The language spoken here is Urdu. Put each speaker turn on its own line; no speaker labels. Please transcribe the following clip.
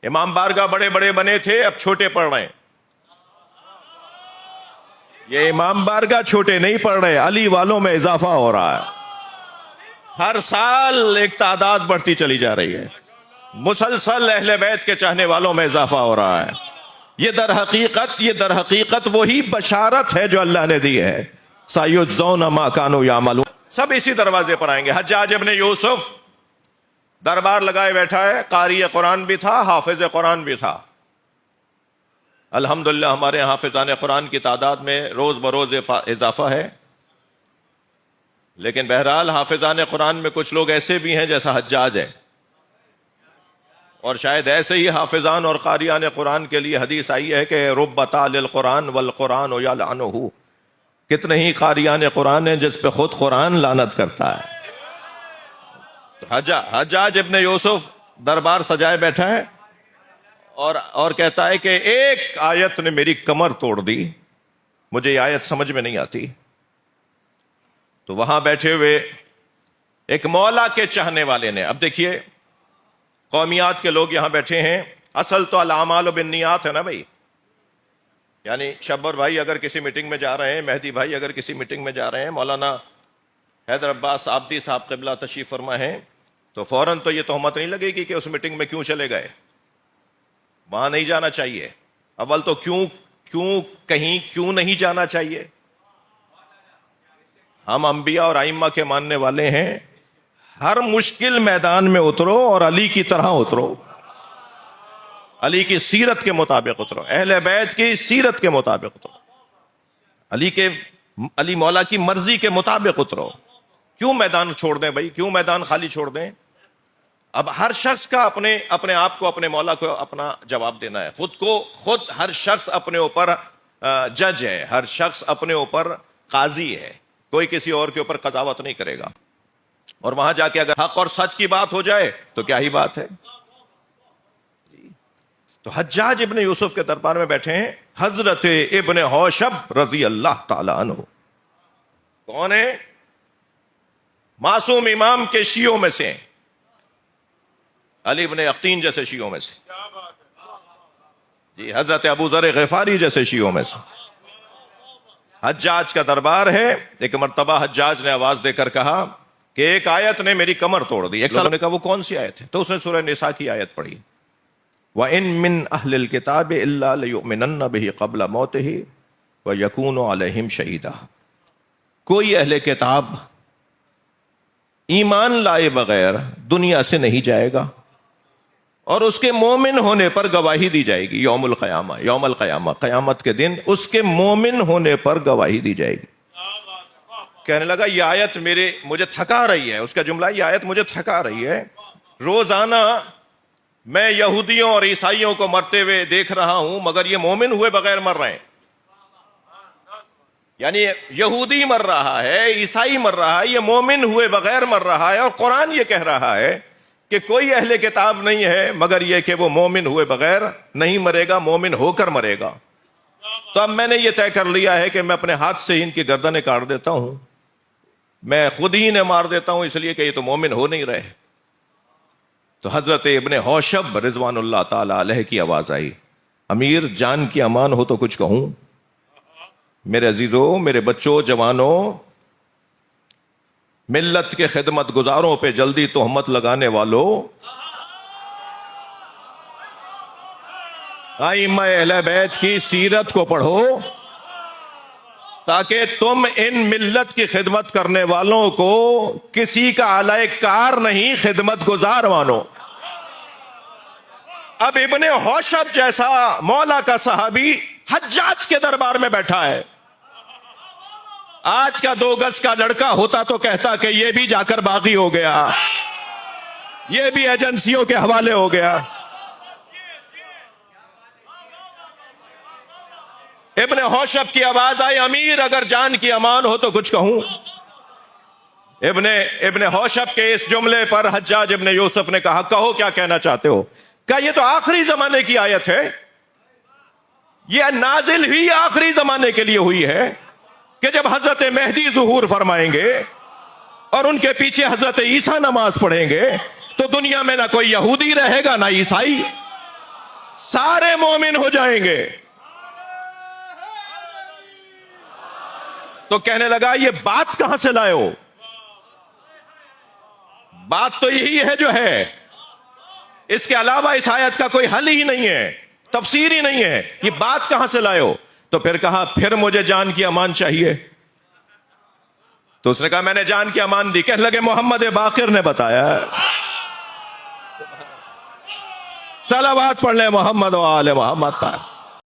امام بارگاہ بڑے بڑے بنے تھے، اب چھوٹے پڑھ رہے ہیں. یہ امام بارگاہ چھوٹے نہیں پڑھ رہے، علی والوں میں اضافہ ہو رہا ہے. ہر سال ایک تعداد بڑھتی چلی جا رہی ہے، مسلسل اہل بیت کے چاہنے والوں میں اضافہ ہو رہا ہے. یہ در حقیقت وہی بشارت ہے جو اللہ نے دی ہے، سَيُجْزَوْنَ مَا كَانُوا يَعْمَلُونَ. سب اسی دروازے پر آئیں گے. حجاج ابن یوسف دربار لگائے بیٹھا ہے، قاری قرآن بھی تھا، حافظ قرآن بھی تھا. الحمدللہ ہمارے حافظان قرآن کی تعداد میں روز بروز اضافہ ہے. لیکن بہرحال حافظان قرآن میں کچھ لوگ ایسے بھی ہیں جیسا حجاج ہے، اور شاید ایسے ہی حافظان اور قاریان قرآن کے لیے حدیث آئی ہے کہ رب تال القرآن والقرآن یلعنہ. کتنے ہی قاریان قرآن ہیں جس پہ خود قرآن لعنت کرتا ہے. حجاج ابن یوسف دربار سجائے بیٹھا ہے اور کہتا ہے کہ ایک آیت نے میری کمر توڑ دی، مجھے یہ آیت سمجھ میں نہیں آتی. تو وہاں بیٹھے ہوئے ایک مولا کے چاہنے والے نے، اب دیکھیے قومیات کے لوگ یہاں بیٹھے ہیں، اصل تو الاعمال بالنیات ہے نا بھائی. یعنی شبر بھائی اگر کسی میٹنگ میں جا رہے ہیں، مہدی بھائی اگر کسی میٹنگ میں جا رہے ہیں، مولانا حیدر عباس آبدی صاحب قبلہ تشریف فرما ہیں، تو فوراً تو یہ تہمت نہیں لگے گی کہ اس میٹنگ میں کیوں چلے گئے، وہاں نہیں جانا چاہیے. اول تو کیوں نہیں جانا چاہیے؟ ہم انبیاء اور ائمہ کے ماننے والے ہیں. ہر مشکل میدان میں اترو اور علی کی طرح اترو، علی کی سیرت کے مطابق اترو، اہل بیت کی سیرت کے مطابق اترو، علی مولا کی مرضی کے مطابق اترو. کیوں میدان چھوڑ دیں بھائی، کیوں میدان خالی چھوڑ دیں؟ اب ہر شخص کا اپنے آپ کو، اپنے مولا کو اپنا جواب دینا ہے. خود ہر شخص اپنے اوپر جج ہے، ہر شخص اپنے اوپر قاضی ہے، کوئی کسی اور کے اوپر قضاوت نہیں کرے گا. اور وہاں جا کے اگر حق اور سچ کی بات ہو جائے تو کیا ہی بات ہے. تو حجاج ابن یوسف کے دربار میں بیٹھے ہیں حضرت ابن حوشب رضی اللہ تعالی عنہ. کون ہے؟ معصوم امام کے شیعوں میں سے، علی ابن یقطین جیسے شیعوں میں سے، جی حضرت ابو ذر غفاری جیسے شیعوں میں سے. حجاج کا دربار ہے. ایک مرتبہ حجاج نے آواز دے کر کہا کہ ایک آیت نے میری کمر توڑ دی. ایک نے کہا وہ کون سی آیت ہے؟ تو اس نے سورہ نساء کی آیت پڑھی، وَإِن مِّنْ أَهْلِ الْكِتَابِ إِلَّا لَيُؤْمِنَنَّ بِهِ قَبْلَ مَوْتِهِ وَيَكُونُ عَلَيْهِمْ شَهِيدًا. کوئی اہل کتاب ایمان لائے بغیر دنیا سے نہیں جائے گا اور اس کے مومن ہونے پر گواہی دی جائے گی. یوم القیامہ قیامت کے دن اس کے مومن ہونے پر گواہی دی جائے گی. کہنے لگا یہ آیت مجھے تھکا رہی ہے. اس کا جملہ یہ آیت مجھے تھکا رہی ہے. روزانہ میں یہودیوں اور عیسائیوں کو مرتے ہوئے دیکھ رہا ہوں مگر یہ مومن ہوئے بغیر مر رہے ہیں. یعنی یہودی مر رہا ہے، عیسائی مر رہا ہے، یہ مومن ہوئے بغیر مر رہا ہے. اور قرآن یہ کہہ رہا ہے کہ کوئی اہل کتاب نہیں ہے مگر یہ کہ وہ مومن ہوئے بغیر نہیں مرے گا، مومن ہو کر مرے گا. تو اب میں نے یہ طے کر لیا ہے کہ میں اپنے ہاتھ سے ان کی گردنیں کاٹ دیتا ہوں، میں خود ہی انہیں مار دیتا ہوں، اس لیے کہ یہ تو مومن ہو نہیں رہے. تو حضرت ابن حوشب رضوان اللہ تعالی علیہ کی آواز آئی، امیر جان کی امان ہو تو کچھ کہوں. میرے عزیزوں، میرے بچوں، جوانوں، ملت کے خدمت گزاروں پہ جلدی تہمت لگانے والوں، ائمہ اہل بیت کی سیرت کو پڑھو تاکہ تم ان ملت کی خدمت کرنے والوں کو کسی کا اعلی کار نہیں، خدمت گزار مانو. اب ابن حوشب جیسا مولا کا صحابی حجاج کے دربار میں بیٹھا ہے. آج کا 2 گز کا لڑکا ہوتا تو کہتا کہ یہ بھی جا کر باغی ہو گیا، یہ بھی ایجنسیوں کے حوالے ہو گیا. ابن حوشب کی آواز آئی، امیر اگر جان کی امان ہو تو کچھ کہوں. ابن حوشب کے اس جملے پر حجاج ابن یوسف نے کہا کہو کیا کہنا چاہتے ہو. کہا یہ تو آخری زمانے کی آیت ہے، یہ نازل ہوئی آخری زمانے کے لیے ہوئی ہے کہ جب حضرت مہدی ظہور فرمائیں گے اور ان کے پیچھے حضرت عیسیٰ نماز پڑھیں گے تو دنیا میں نہ کوئی یہودی رہے گا نہ عیسائی. سارے مومن ہو جائیں گے. تو کہنے لگا یہ بات کہاں سے لائے ہو؟ بات تو یہی ہے جو ہے، اس کے علاوہ اس آیت کا کوئی حل ہی نہیں ہے، تفسیر ہی نہیں ہے، یہ بات کہاں سے لائے ہو؟ تو پھر کہا پھر مجھے جان کی امان چاہیے. تو اس نے کہا میں نے جان کی امان دی. کہنے لگے محمد باقر نے بتایا. صلوات پڑھ لیں محمد و آل محمد پر.